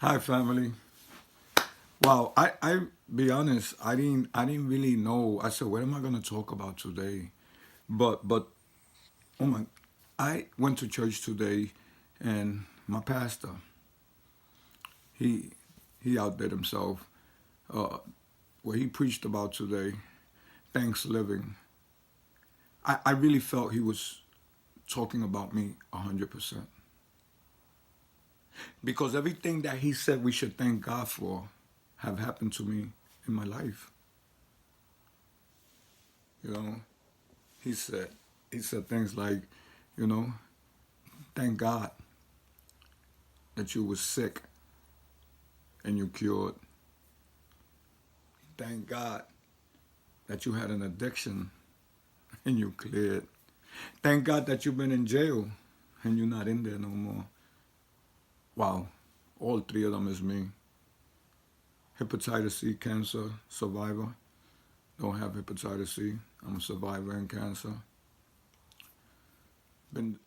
Hi, family. Wow, I be honest, I didn't really know. I said, what am I gonna talk about today? But oh my, I went to church today, and my pastor, he he outdid himself. Uh, what he preached about today, thanks living. I really felt he was talking about me 100%, because everything that he said we should thank God for have happened to me in my life. You know, he said he said things like, you know, thank God that you were sick and you cured. Thank God that you had an addiction and you cleared. Thank God that you've been in jail and you're not in there no more. Wow, all three of them is me. Hepatitis C cancer survivor. Don't have hepatitis C. I'm a survivor in cancer. Been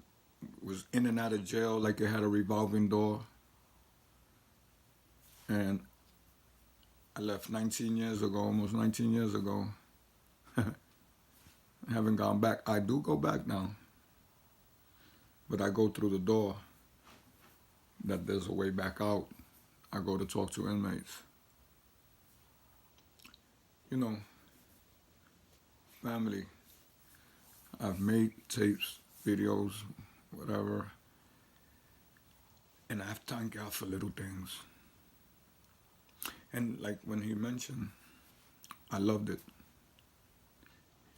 was in and out of jail like it had a revolving door. And I left 19 years ago, almost 19 years ago. I haven't gone back. I do go back now, but I go through the door that there's a way back out. I go to talk to inmates. You know, family, I've made tapes, videos, whatever, and I've thanked God for little things. And like when he mentioned, I loved it.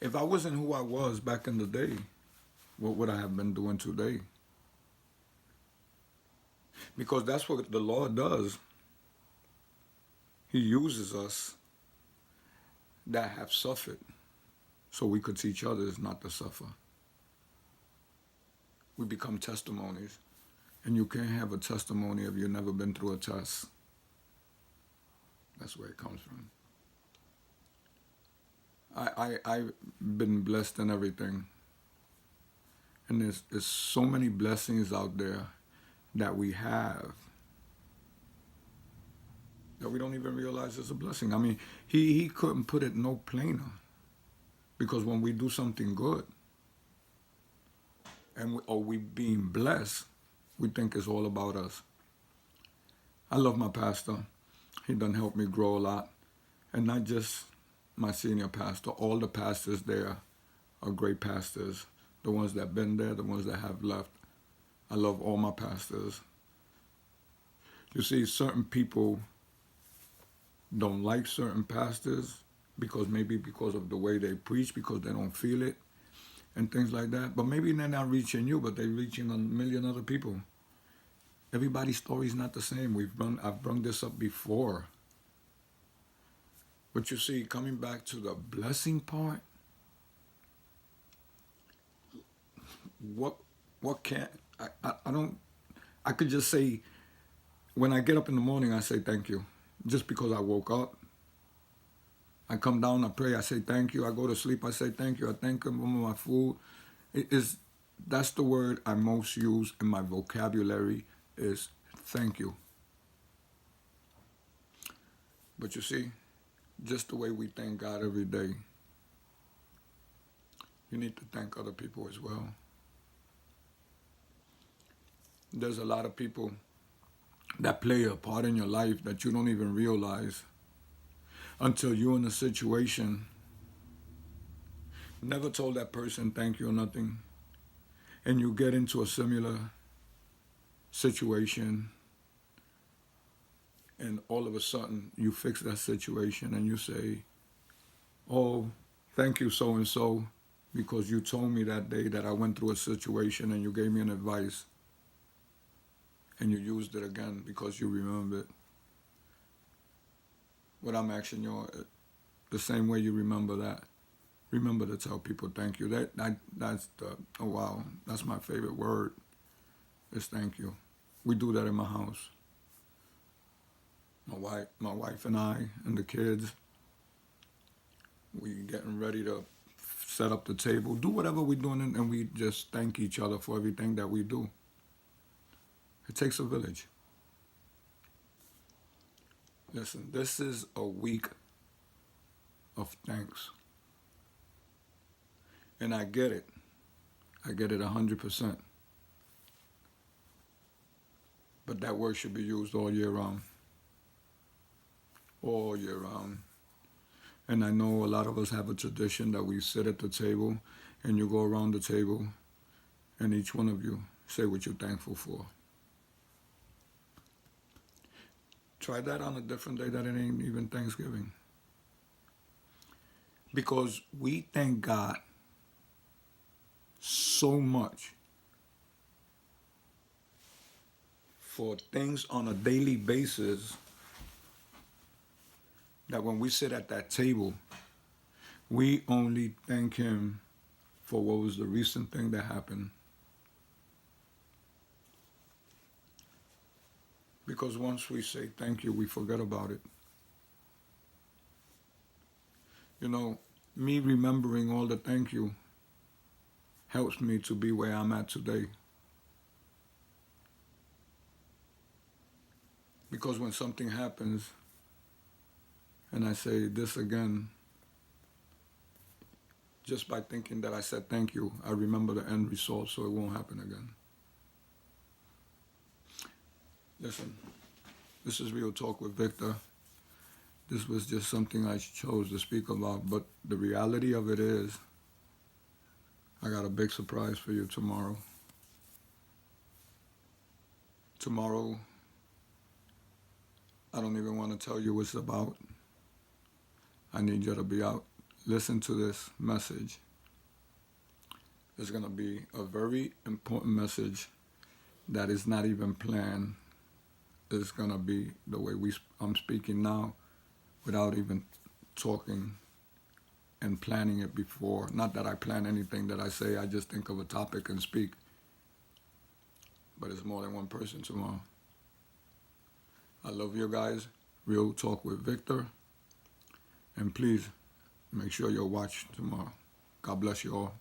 If I wasn't who I was back in the day, what would I have been doing today? Because that's what the Lord does. He uses us that have suffered so we could teach others not to suffer. We become testimonies. And you can't have a testimony if you've never been through a test. That's where it comes from. I've been blessed in everything. And there's so many blessings out there that we have that we don't even realize it's a blessing. I mean, he couldn't put it no plainer. Because when we do something good and we being blessed, we think it's all about us. I love my pastor. He done helped me grow a lot. And not just my senior pastor, all the pastors there are great pastors. The ones that been there, the ones that have left. I love all my pastors. You see, certain people don't like certain pastors because of the way they preach, because they don't feel it and things like that. But maybe they're not reaching you, but they're reaching a million other people. Everybody's story is not the same. I've brought this up before. But you see, coming back to the blessing part, what what can I don't I could just say when I get up in the morning I say thank you. Just because I woke up. I come down, I pray, I say thank you. I go to sleep, I say thank you. I thank him for my food. It is That's the word I most use in my vocabulary is thank you. But you see, just the way we thank God every day, you need to thank other people as well. There's a lot of people that play a part in your life that you don't even realize until you're in a situation, never told that person thank you or nothing, and you get into a similar situation, and all of a sudden you fix that situation and you say, oh, thank you so and so, because you told me that day that I went through a situation and you gave me an advice and you used it again because you remembered. What I'm asking you, the same way you remember that, remember to tell people thank you. That's the, oh wow, that's my favorite word is thank you. We do that in my house. My wife and I and the kids, we getting ready to set up the table, do whatever we're doing, and we just thank each other for everything that we do. It takes a village. Listen, this is a week of thanks. And I get it. I get it 100%. But that word should be used all year round. All year round. And I know a lot of us have a tradition that we sit at the table and you go around the table and each one of you say what you're thankful for. Try that on a different day that it ain't even Thanksgiving. Because we thank God so much for things on a daily basis that when we sit at that table, we only thank Him for what was the recent thing that happened. Because once we say thank you, we forget about it. You know, me remembering all the thank you helps me to be where I'm at today. Because when something happens and I say this again, just by thinking that I said thank you, I remember the end result so it won't happen again. Listen, this is Real Talk with Victor. This was just something I chose to speak about, but the reality of it is, I got a big surprise for you tomorrow. Tomorrow, I don't even want to tell you what it's about. I need you to be out. Listen to this message. It's going to be a very important message that is not even planned. It's going to be the way I'm speaking now without even talking and planning it before. Not that I plan anything that I say, I just think of a topic and speak. But it's more than one person tomorrow. I love you guys. Real Talk with Victor. And please, make sure you'll watch tomorrow. God bless you all.